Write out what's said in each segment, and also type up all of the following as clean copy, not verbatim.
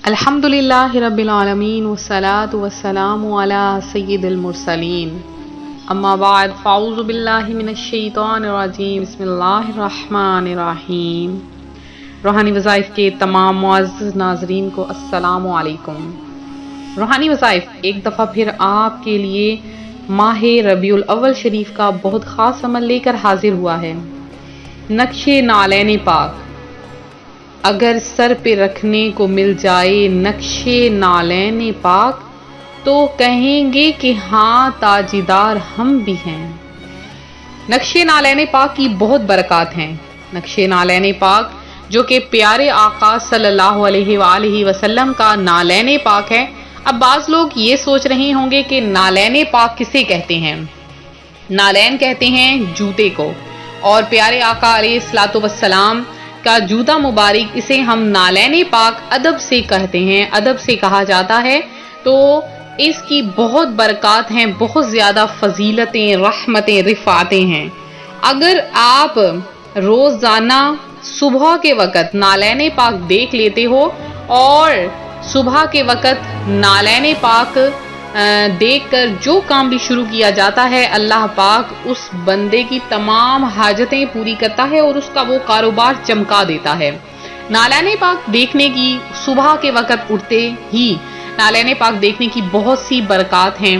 الحمدللہ رب العالمین والصلاة والسلام علی سید المرسلین اما بعد فاعوذ باللہ من الشیطان الرجیم بسم اللہ الرحمن الرحیم۔ روحانی وظائف کے تمام معزز ناظرین کو السلام علیکم۔ روحانی وظائف ایک دفعہ پھر آپ کے لیے ماہ ربیع الاول شریف کا بہت خاص عمل لے کر حاضر ہوا ہے۔ نقش نالین پاک اگر سر پہ رکھنے کو مل جائے نقش نالین پاک تو کہیں گے کہ ہاں تاجدار ہم بھی ہیں۔ نقش نالین پاک کی بہت برکات ہیں۔ نقش نالین پاک جو کہ پیارے آقا صلی اللہ علیہ وآلہ وسلم کا نالین پاک ہے۔ اب بعض لوگ یہ سوچ رہے ہوں گے کہ نالین پاک کسے کہتے ہیں؟ نالین کہتے ہیں جوتے کو، اور پیارے آقا علیہ الصلوۃ والسلام کا جوتا مبارک اسے ہم نالین پاک ادب سے کہتے ہیں، ادب سے کہا جاتا ہے۔ تو اس کی بہت برکات ہیں، بہت زیادہ فضیلتیں، رحمتیں، رفعتیں ہیں۔ اگر آپ روزانہ صبح کے وقت نالین پاک دیکھ لیتے ہو اور صبح کے وقت نالین پاک دیکھ کر جو کام بھی شروع کیا جاتا ہے، اللہ پاک اس بندے کی تمام حاجتیں پوری کرتا ہے اور اس کا وہ کاروبار چمکا دیتا ہے۔ نالین پاک دیکھنے کی صبح کے وقت اٹھتے ہی نالین پاک دیکھنے کی بہت سی برکات ہیں،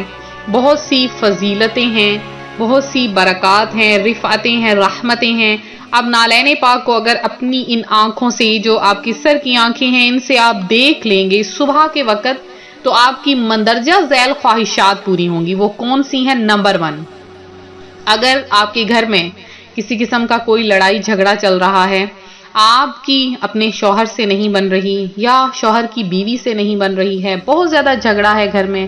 بہت سی فضیلتیں ہیں، بہت سی برکات ہیں، رفعتیں ہیں، رحمتیں ہیں۔ اب نالین پاک کو اگر اپنی ان آنکھوں سے، جو آپ کی سر کی آنکھیں ہیں، ان سے آپ دیکھ لیں گے صبح کے وقت، تو آپ کی مندرجہ ذیل خواہشات پوری ہوں گی۔ وہ کون سی ہیں؟ نمبر 1، اگر آپ کے گھر میں کسی قسم کا کوئی لڑائی جھگڑا چل رہا ہے، آپ کی اپنے شوہر سے نہیں بن رہی یا شوہر کی بیوی سے نہیں بن رہی ہے، بہت زیادہ جھگڑا ہے گھر میں،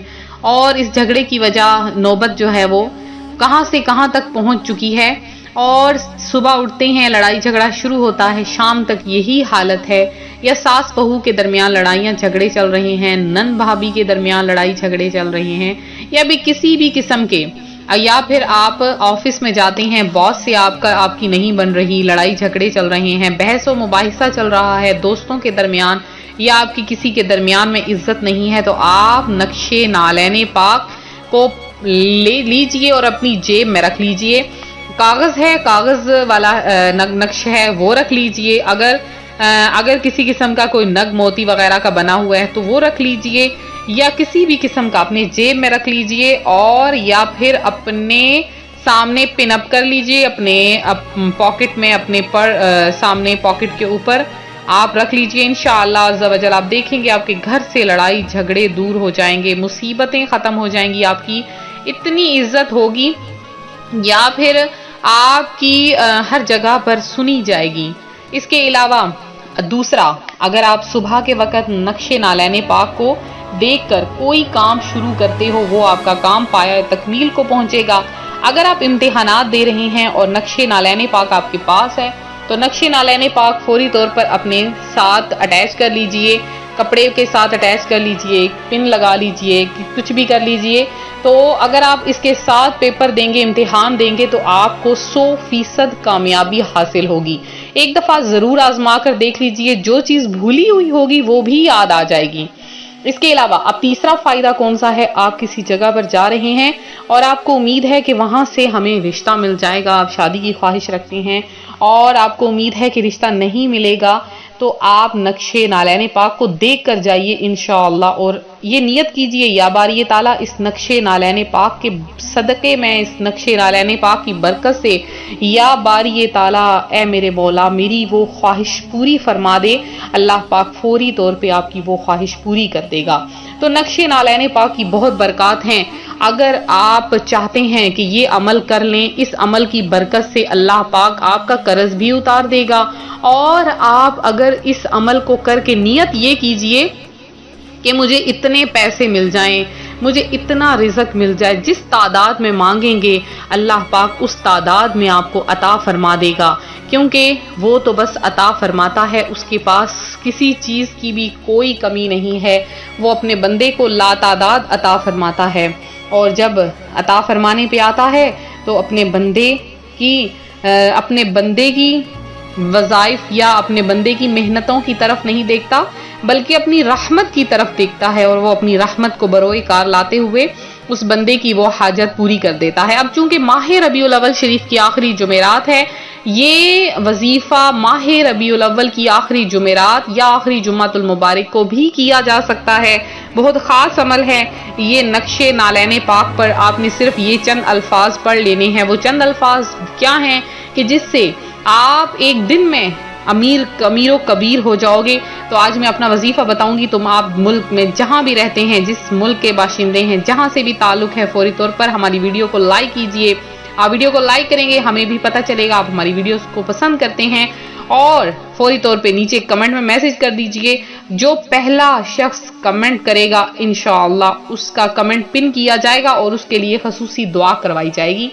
اور اس جھگڑے کی وجہ نوبت جو ہے وہ کہاں سے کہاں تک پہنچ چکی ہے، اور صبح اٹھتے ہیں لڑائی جھگڑا شروع ہوتا ہے، شام تک یہی حالت ہے، یا ساس بہو کے درمیان لڑائیاں جھگڑے چل رہے ہیں، نند بھابھی کے درمیان لڑائی جھگڑے چل رہے ہیں، یا بھی کسی بھی قسم کے، یا پھر آپ آفس میں جاتے ہیں، باس سے آپ کی نہیں بن رہی، لڑائی جھگڑے چل رہے ہیں، بحث و مباحثہ چل رہا ہے دوستوں کے درمیان، یا آپ کی کسی کے درمیان میں عزت نہیں ہے، تو آپ نقش نالین پاک کو لے لیجئے اور اپنی جیب میں رکھ لیجئے۔ کاغذ ہے، کاغذ والا نقش ہے، وہ رکھ لیجئے۔ اگر کسی قسم کا کوئی نگ موتی وغیرہ کا بنا ہوا ہے تو وہ رکھ لیجئے، یا کسی بھی قسم کا اپنے جیب میں رکھ لیجئے، اور یا پھر اپنے سامنے پن اپ کر لیجئے، اپنے پاکٹ میں، اپنے سامنے پاکٹ کے اوپر آپ رکھ لیجئے۔ انشاءاللہ عز و جل آپ دیکھیں گے آپ کے گھر سے لڑائی جھگڑے دور ہو جائیں گے، مصیبتیں ختم ہو جائیں گی، آپ کی اتنی عزت ہوگی، یا پھر آپ کی ہر جگہ پر سنی جائے گی۔ اس کے علاوہ دوسرا، اگر آپ صبح کے وقت نقش نالین پاک کو دیکھ کر کوئی کام شروع کرتے ہو، وہ آپ کا کام پایہ تکمیل کو پہنچے گا۔ اگر آپ امتحانات دے رہے ہیں اور نقش نالین پاک آپ کے پاس ہے تو نقش نالین پاک فوری طور پر اپنے ساتھ اٹیچ کر لیجئے، کپڑے کے ساتھ اٹیچ کر لیجئے، پن لگا لیجئے، کچھ بھی کر لیجئے۔ تو اگر آپ اس کے ساتھ پیپر دیں گے، امتحان دیں گے، تو آپ کو 100% کامیابی حاصل ہوگی۔ ایک دفعہ ضرور آزما کر دیکھ لیجئے، جو چیز بھولی ہوئی ہوگی وہ بھی یاد آ جائے گی۔ اس کے علاوہ اب تیسرا فائدہ کون سا ہے؟ آپ کسی جگہ پر جا رہے ہیں اور آپ کو امید ہے کہ وہاں سے ہمیں رشتہ مل جائے گا، آپ شادی کی خواہش رکھتے ہیں اور آپ کو امید ہے کہ رشتہ نہیں ملے گا، تو آپ نقش نالین پاک کو دیکھ کر جائیے انشاءاللہ، اور یہ نیت کیجئے، یا باری تعالیٰ اس نقش نالین پاک کے صدقے میں، اس نقش نالین پاک کی برکت سے، یا باری تعالیٰ اے میرے مولا میری وہ خواہش پوری فرما دے، اللہ پاک فوری طور پہ آپ کی وہ خواہش پوری کر دے گا۔ تو نقش نالین پاک کی بہت برکات ہیں۔ اگر آپ چاہتے ہیں کہ یہ عمل کر لیں، اس عمل کی برکت سے اللہ پاک آپ کا قرض بھی اتار دے گا، اور آپ اگر اس عمل کو کر کے نیت یہ کیجئے کہ مجھے اتنے پیسے مل جائیں، مجھے اتنا رزق مل جائے، جس تعداد میں مانگیں گے اللہ پاک اس تعداد میں آپ کو عطا فرما دے گا، کیونکہ وہ تو بس عطا فرماتا ہے، اس کے پاس کسی چیز کی بھی کوئی کمی نہیں ہے، وہ اپنے بندے کو لا تعداد عطا فرماتا ہے، اور جب عطا فرمانے پہ آتا ہے تو اپنے بندے کی وظائف یا اپنے بندے کی محنتوں کی طرف نہیں دیکھتا، بلکہ اپنی رحمت کی طرف دیکھتا ہے اور وہ اپنی رحمت کو بروئے کار لاتے ہوئے اس بندے کی وہ حاجت پوری کر دیتا ہے۔ اب چونکہ ماہ ربیع الاول شریف کی آخری جمعرات ہے، یہ وظیفہ ماہ ربیع الاول کی آخری جمعرات یا آخری جمعۃ المبارک کو بھی کیا جا سکتا ہے۔ بہت خاص عمل ہے یہ۔ نقش نالین پاک پر آپ نے صرف یہ چند الفاظ پڑھ لینے ہیں۔ وہ چند الفاظ کیا ہیں کہ جس سے آپ ایک دن میں امیر و کبیر ہو جاؤ گے۔ تو آج میں اپنا وظیفہ بتاؤں گی، تم آپ ملک میں جہاں بھی رہتے ہیں، جس ملک کے باشندے ہیں، جہاں سے بھی تعلق ہے، فوری طور پر ہماری ویڈیو کو لائک کیجئے۔ آپ ویڈیو کو لائک کریں گے، ہمیں بھی پتہ چلے گا آپ ہماری ویڈیوز کو پسند کرتے ہیں، اور فوری طور پہ نیچے کمنٹ میں میسج کر دیجئے۔ جو پہلا شخص کمنٹ کرے گا انشاءاللہ اس کا کمنٹ پن کیا جائے گا اور اس کے لیے خصوصی دعا کروائی جائے گی۔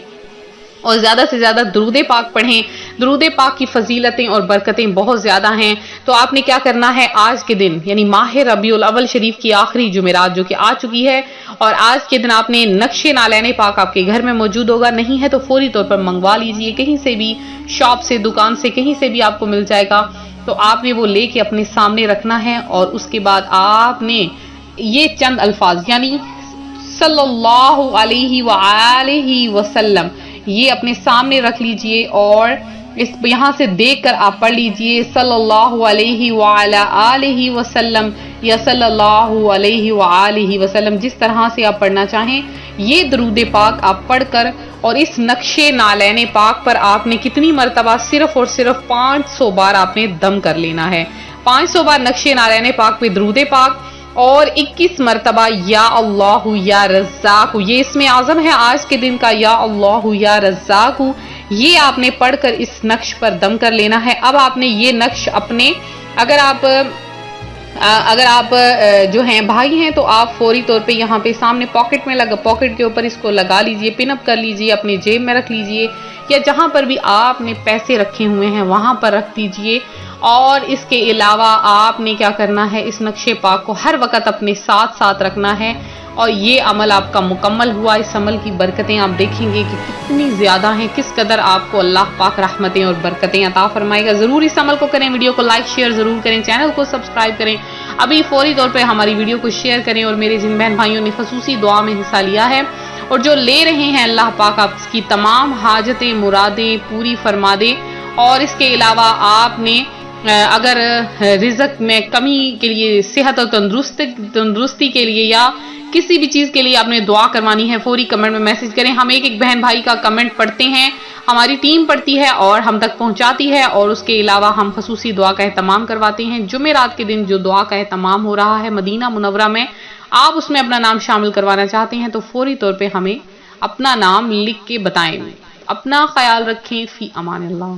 اور زیادہ سے زیادہ درود پاک پڑھیں۔ درود پاک کی فضیلتیں اور برکتیں بہت زیادہ ہیں۔ تو آپ نے کیا کرنا ہے، آج کے دن یعنی ماہ ربیع الاول شریف کی آخری جمعرات جو کہ آ چکی ہے، اور آج کے دن آپ نے نقش نالین پاک آپ کے گھر میں موجود ہوگا، نہیں ہے تو فوری طور پر منگوا لیجئے، کہیں سے بھی، شاپ سے، دکان سے، کہیں سے بھی آپ کو مل جائے گا۔ تو آپ نے وہ لے کے اپنے سامنے رکھنا ہے، اور اس کے بعد آپ نے یہ چند الفاظ یعنی صلی اللہ علیہ وآلہ وسلم یہ اپنے سامنے رکھ لیجئے، اور یہاں سے دیکھ کر آپ پڑھ لیجئے صلی اللہ علیہ وعلی آلہ وسلم یا صلی اللہ علیہ وآلہ وسلم، جس طرح سے آپ پڑھنا چاہیں۔ یہ درود پاک آپ پڑھ کر اور اس نقش نالین پاک پر آپ نے کتنی مرتبہ، صرف اور صرف 500 بار آپ نے دم کر لینا ہے۔ 500 بار نقش نالین پاک پہ درود پاک، اور 21 مرتبہ یا اللہ یا رزاق، یہ اسم اعظم ہے آج کے دن کا، یا اللہ یا رزاق، یہ آپ نے پڑھ کر اس نقش پر دم کر لینا ہے۔ اب آپ نے یہ نقش اپنے، اگر آپ جو ہیں بھائی ہیں تو آپ فوری طور پہ یہاں پہ سامنے پاکٹ کے اوپر اس کو لگا لیجئے، پن اپ کر لیجئے، اپنے جیب میں رکھ لیجئے، یا جہاں پر بھی آپ نے پیسے رکھے ہوئے ہیں وہاں پر رکھ دیجئے۔ اور اس کے علاوہ آپ نے کیا کرنا ہے، اس نقش پاک کو ہر وقت اپنے ساتھ رکھنا ہے، اور یہ عمل آپ کا مکمل ہوا۔ اس عمل کی برکتیں آپ دیکھیں گے کہ کتنی زیادہ ہیں، کس قدر آپ کو اللہ پاک رحمتیں اور برکتیں عطا فرمائے گا۔ ضرور اس عمل کو کریں، ویڈیو کو لائک شیئر ضرور کریں، چینل کو سبسکرائب کریں، ابھی فوری طور پہ ہماری ویڈیو کو شیئر کریں، اور میرے جن بہن بھائیوں نے خصوصی دعا میں حصہ لیا ہے اور جو لے رہے ہیں، اللہ پاک آپ کی تمام حاجتیں مرادیں پوری فرما دے۔ اور اس کے علاوہ آپ نے اگر رزق میں کمی کے لیے، صحت اور تندرستی کے لیے، یا کسی بھی چیز کے لیے آپ نے دعا کروانی ہے، فوری کمنٹ میں میسج کریں۔ ہم ایک بہن بھائی کا کمنٹ پڑھتے ہیں، ہماری ٹیم پڑھتی ہے اور ہم تک پہنچاتی ہے، اور اس کے علاوہ ہم خصوصی دعا کا اہتمام کرواتے ہیں۔ جمعرات کے دن جو دعا کا اہتمام ہو رہا ہے مدینہ منورہ میں، آپ اس میں اپنا نام شامل کروانا چاہتے ہیں تو فوری طور پہ ہمیں اپنا نام لکھ کے بتائیں۔ اپنا خیال رکھیں، فی امان اللہ۔